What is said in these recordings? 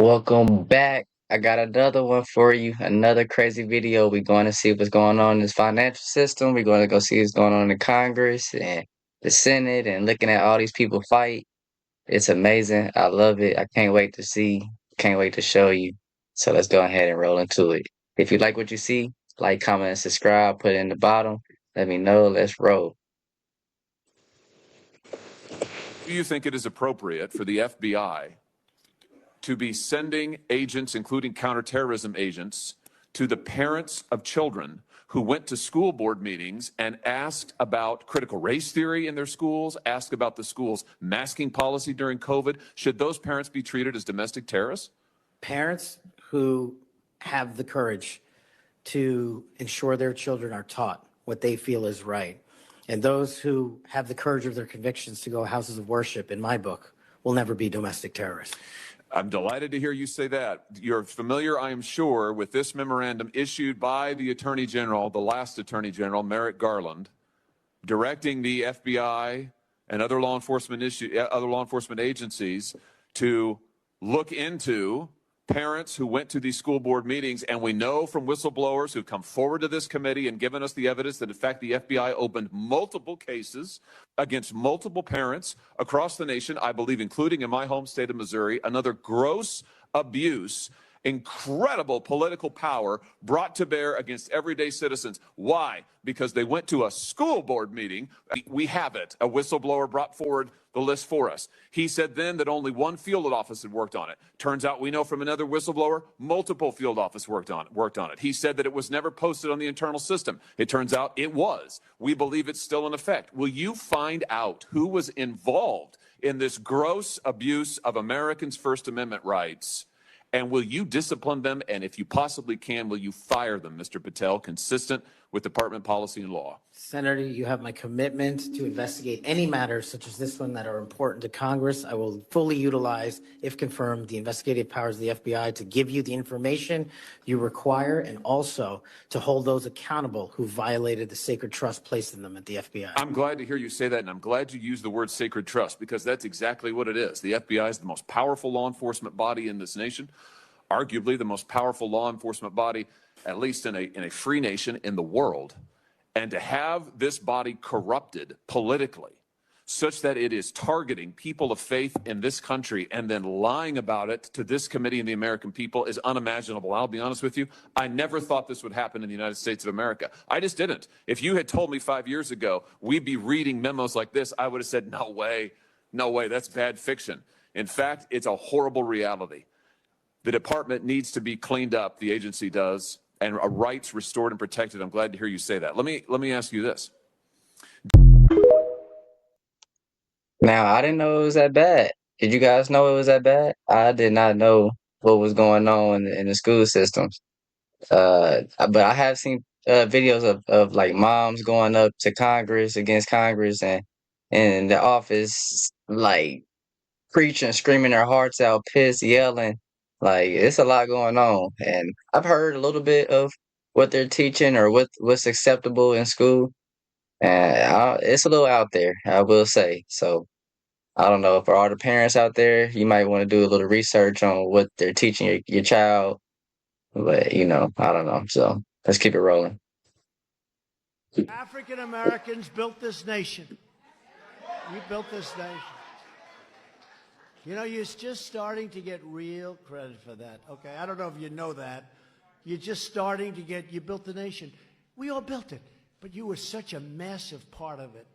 Welcome back. I got another one for you, another crazy video. We're going to see what's going on in this financial system. We're going to go see what's going on in Congress and the Senate and looking at all these people fight. It's amazing. I love it. I can't wait to see, can't wait to show you. So let's go ahead and roll into it. If you like what you see, like, comment, and subscribe, put it in the bottom. Let me know. Let's roll. Do you think it is appropriate for the FBI to be sending agents, including counterterrorism agents, to the parents of children who went to school board meetings and asked about critical race theory in their schools, asked about the school's masking policy during COVID? Should those parents be treated as domestic terrorists? Parents who have the courage to ensure their children are taught what they feel is right, and those who have the courage of their convictions to go houses of worship, in my book, will never be domestic terrorists. I'm delighted to hear you say that. You're familiar, I am sure, with this memorandum issued by the Attorney General, the last Attorney General, Merrick Garland, directing the FBI and other law enforcement agencies to look into parents who went to these school board meetings. And we know from whistleblowers who've come forward to this committee and given us the evidence that, in fact, the FBI opened multiple cases against multiple parents across the nation, I believe, including in my home state of Missouri. Another gross abuse, incredible political power brought to bear against everyday citizens. Why? Because they went to a school board meeting. We have it. A whistleblower brought forward the list for us. He said then that only one field office had worked on it. Turns out we know from another whistleblower, multiple field offices worked on it. He said that it was never posted on the internal system. It turns out it was. We believe it's still in effect. Will you find out who was involved in this gross abuse of Americans' First Amendment rights? And will you discipline them? And if you possibly can, will you fire them, Mr. Patel, consistent with department policy and law? Senator, you have my commitment to investigate any matters such as this one that are important to Congress. I will fully utilize, if confirmed, the investigative powers of the FBI to give you the information you require, and also to hold those accountable who violated the sacred trust placed in them at the FBI. I'm glad to hear you say that, and I'm glad you use the word sacred trust, because that's exactly what it is. The FBI is the most powerful law enforcement body in this nation, arguably the most powerful law enforcement body, at least in a free nation in the world. And to have this body corrupted politically such that it is targeting people of faith in this country and then lying about it to this committee and the American people is unimaginable. I'll be honest with you. I never thought this would happen in the United States of America. I just didn't. If you had told me 5 years ago we'd be reading memos like this, I would have said, no way, that's bad fiction. In fact, it's a horrible reality. The department needs to be cleaned up, the agency does, and rights restored and protected. I'm glad to hear you say that. Let me ask you this. Now, I didn't know it was that bad. Did you guys know it was that bad? I did not know what was going on in the school systems. But I have seen videos of like moms going up to Congress against Congress and in the office, like preaching, screaming their hearts out, pissed, yelling. Like it's a lot going on, and I've heard a little bit of what they're teaching or what's acceptable in school, and it's a little out there, I will say. So I don't know, for all the parents out there, you might want to do a little research on what they're teaching your child. But I don't know. So let's keep it rolling. African Americans built this nation. You built this nation. You know, you're just starting to get real credit for that. Okay, I don't know if you know that. You're just starting to you built the nation. We all built it, but you were such a massive part of it.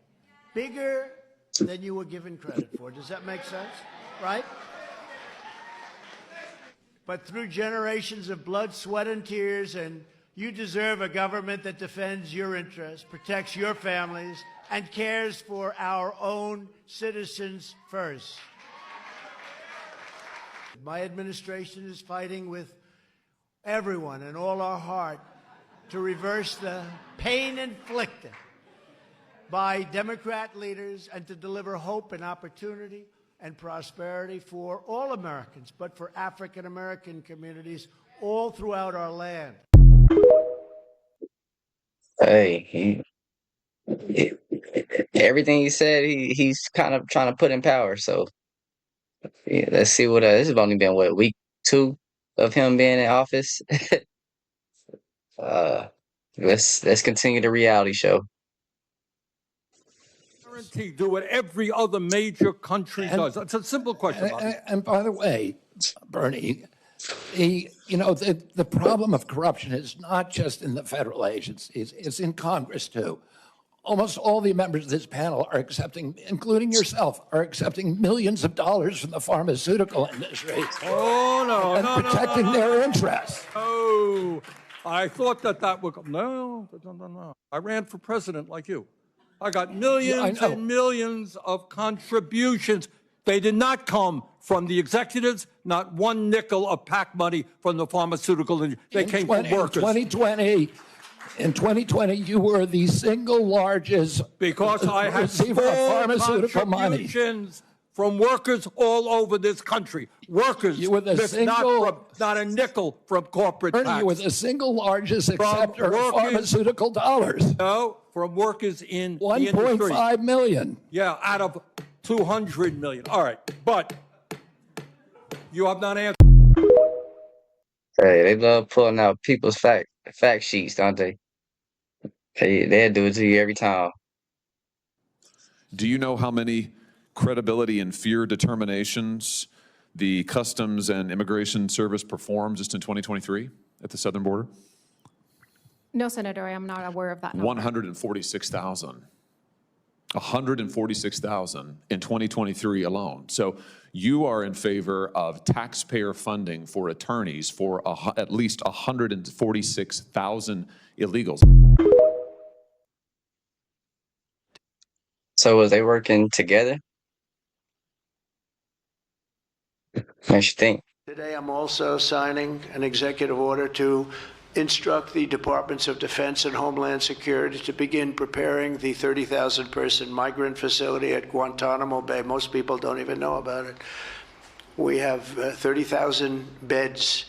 Bigger than you were given credit for. Does that make sense? Right? But through generations of blood, sweat, and tears, and you deserve a government that defends your interests, protects your families, and cares for our own citizens first. My administration is fighting with everyone and all our heart to reverse the pain inflicted by Democrat leaders and to deliver hope and opportunity and prosperity for all Americans, but for African American communities all throughout our land. Hey, everything he said, he's kind of trying to put in power. So yeah, let's see what this has only been what, a week. 2 of him being in office. uh, let's continue the reality show. Guarantee do what every other major country does. That's a simple question, Bobby. And by the way, Bernie, the problem of corruption is not just in the federal agencies, it's in Congress too. Almost all the members of this panel are accepting, including yourself, are accepting millions of dollars from the pharmaceutical industry. Oh, no, and no, protecting their interests. Oh, I thought that would come. No. I ran for president like you. I got millions and millions of contributions. They did not come from the executives, not one nickel of PAC money from the pharmaceutical industry. They came from workers. In 2020, you were the single largest because I had receiver of pharmaceutical money. Contributions from workers all over this country. Workers, you were the not a nickel from corporate Bernie, tax. you were the single largest acceptor of pharmaceutical dollars. No, from workers in 1.5 million. Yeah, out of 200 million. All right, but you have not answered. Hey, they love pulling out people's fact sheets, don't they? They'll do it to you every time. Do you know how many credibility and fear determinations the Customs and Immigration Service performed just in 2023 at the southern border? No, Senator, I am not aware of that number. 146,000. 146,000 in 2023 alone. So you are in favor of taxpayer funding for attorneys for at least 146,000 illegals. So was they working together? Makes you think. Today, I'm also signing an executive order to instruct the Departments of Defense and Homeland Security to begin preparing the 30,000-person migrant facility at Guantanamo Bay. Most people don't even know about it. We have 30,000 beds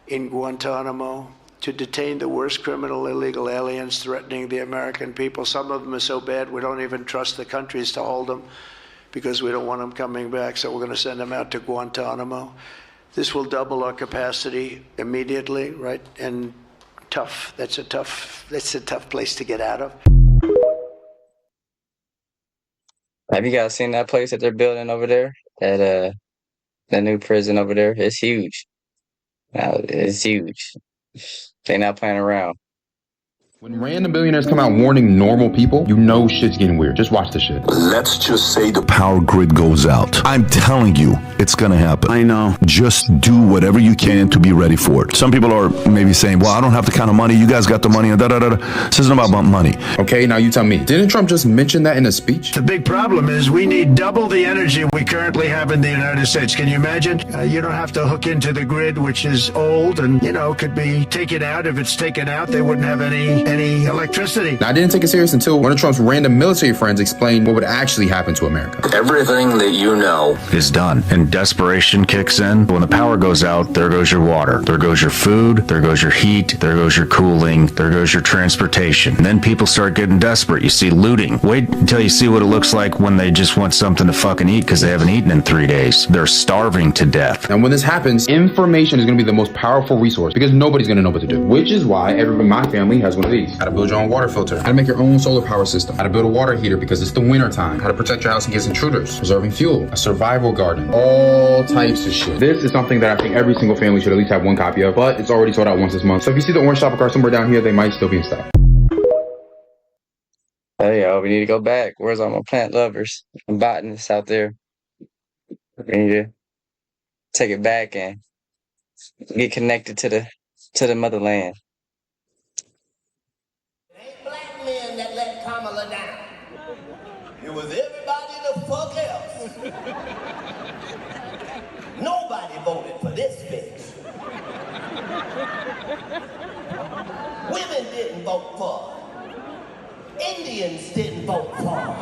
in Guantanamo to detain the worst criminal illegal aliens threatening the American people. Some of them are so bad we don't even trust the countries to hold them because we don't want them coming back, so we're going to send them out to Guantanamo. This will double our capacity immediately, right? And tough. That's a tough place to get out of. Have you guys seen that place that they're building over there? At the new prison over there? It's huge. Now it's huge. They're not playing around. When random billionaires come out warning normal people, you know shit's getting weird. Just watch this shit. Let's just say the power grid goes out. I'm telling you, it's gonna happen. I know. Just do whatever you can to be ready for it. Some people are maybe saying, well, I don't have the kind of money. You guys got the money. This isn't about money. Okay, now you tell me. Didn't Trump just mention that in a speech? The big problem is we need double the energy we currently have in the United States. Can you imagine? You don't have to hook into the grid, which is old and, could be taken out. If it's taken out, they wouldn't have any electricity. Now, I didn't take it serious until one of Trump's random military friends explained what would actually happen to America. Everything that you know is done, and desperation kicks in. When the power goes out, there goes your water, there goes your food, there goes your heat, there goes your cooling, there goes your transportation. And then people start getting desperate. You see looting. Wait until you see what it looks like when they just want something to fucking eat because they haven't eaten in 3 days. They're starving to death. And when this happens, information is going to be the most powerful resource because nobody's going to know what to do. Which is why everybody in my family has one of these. How to build your own water filter. How to make your own solar power system. How to build a water heater because it's the winter time. How to protect your house against intruders. Preserving fuel. A survival garden. All types of shit. This is something that I think every single family should at least have one copy of, but it's already sold out once this month. So if you see the orange shopping cart somewhere down here, they might still be in stock. Hey, yo, we need to go back. Where's all my plant lovers and botanists out there? We need to take it back and get connected to the motherland. It ain't black men that let Kamala down. It was everybody the fuck else. Nobody voted for this bitch. Women didn't vote for her. Indians didn't vote for her.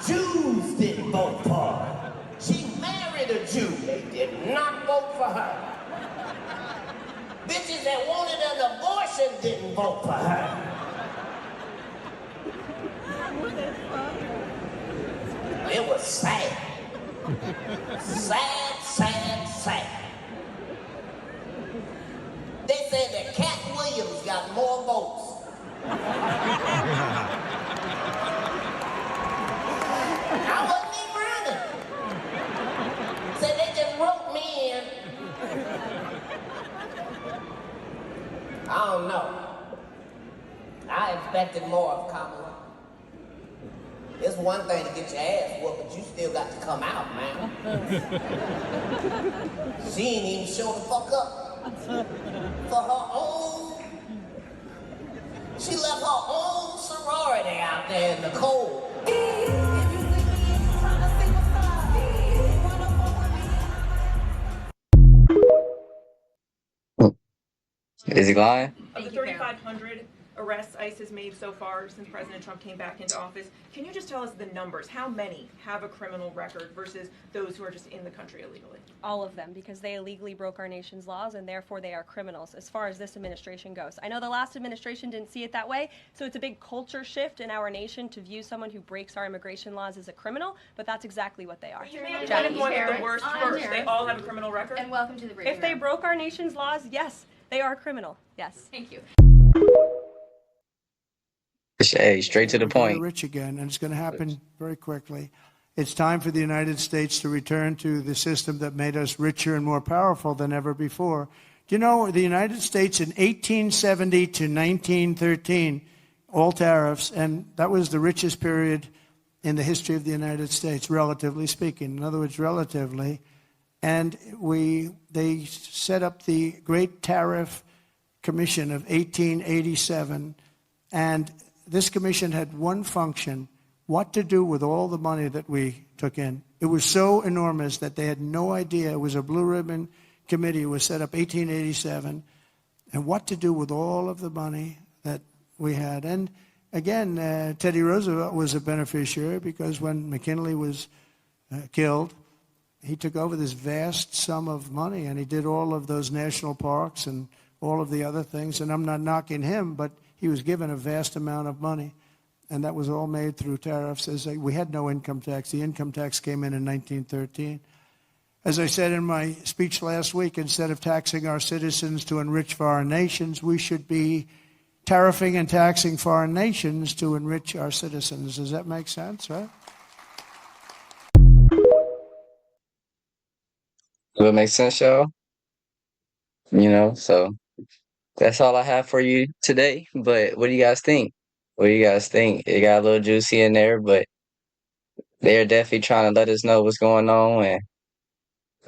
Jews didn't vote for her. She married a Jew. They did not vote for her. Bitches that wanted an abortion didn't vote for her. It was sad. Sad, sad, sad. I wasn't even running. So they just wrote me in. I don't know. I expected more of Kamala. It's one thing to get your ass whooped, but you still got to come out, man. She ain't even show the fuck up for her own. She left her own sorority out there in the cold. Is he lying? Of the 3,500 arrests ICE has made so far since President Trump came back into office, can you just tell us the numbers? How many have a criminal record versus those who are just in the country illegally? All of them, because they illegally broke our nation's laws and therefore they are criminals as far as this administration goes. I know the last administration didn't see it that way, so it's a big culture shift in our nation to view someone who breaks our immigration laws as a criminal, but that's exactly what they are. You made a point with the worst first. They all have a criminal record? And welcome to the briefing. If they broke our nation's laws, yes, they are criminal. Yes. Thank you. Hey, straight to the We're point. rich again, and it's going to happen very quickly. It's time for the United States to return to the system that made us richer and more powerful than ever before. Do you know the United States in 1870 to 1913, all tariffs, and that was the richest period in the history of the United States, relatively speaking. In other words, relatively. And they set up the Great Tariff Commission of 1887, and this commission had one function: what to do with all the money that we took in. It was so enormous that they had no idea. It was a blue ribbon committee. It was set up 1887, and what to do with all of the money that we had. And again, Teddy Roosevelt was a beneficiary, because when McKinley was killed, he took over this vast sum of money, and he did all of those national parks and all of the other things. And I'm not knocking him, but he was given a vast amount of money, and that was all made through tariffs. We had no income tax. The income tax came in 1913. As I said in my speech last week, instead of taxing our citizens to enrich foreign nations, we should be tariffing and taxing foreign nations to enrich our citizens. Does that make sense, right? Does it make sense, y'all? So that's all I have for you today. But what do you guys think? What do you guys think? It got a little juicy in there, but they're definitely trying to let us know what's going on. And,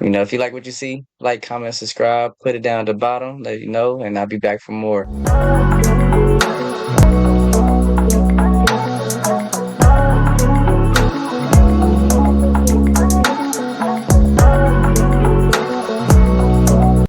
if you like what you see, like, comment, subscribe, put it down at the bottom, let you know, and I'll be back for more.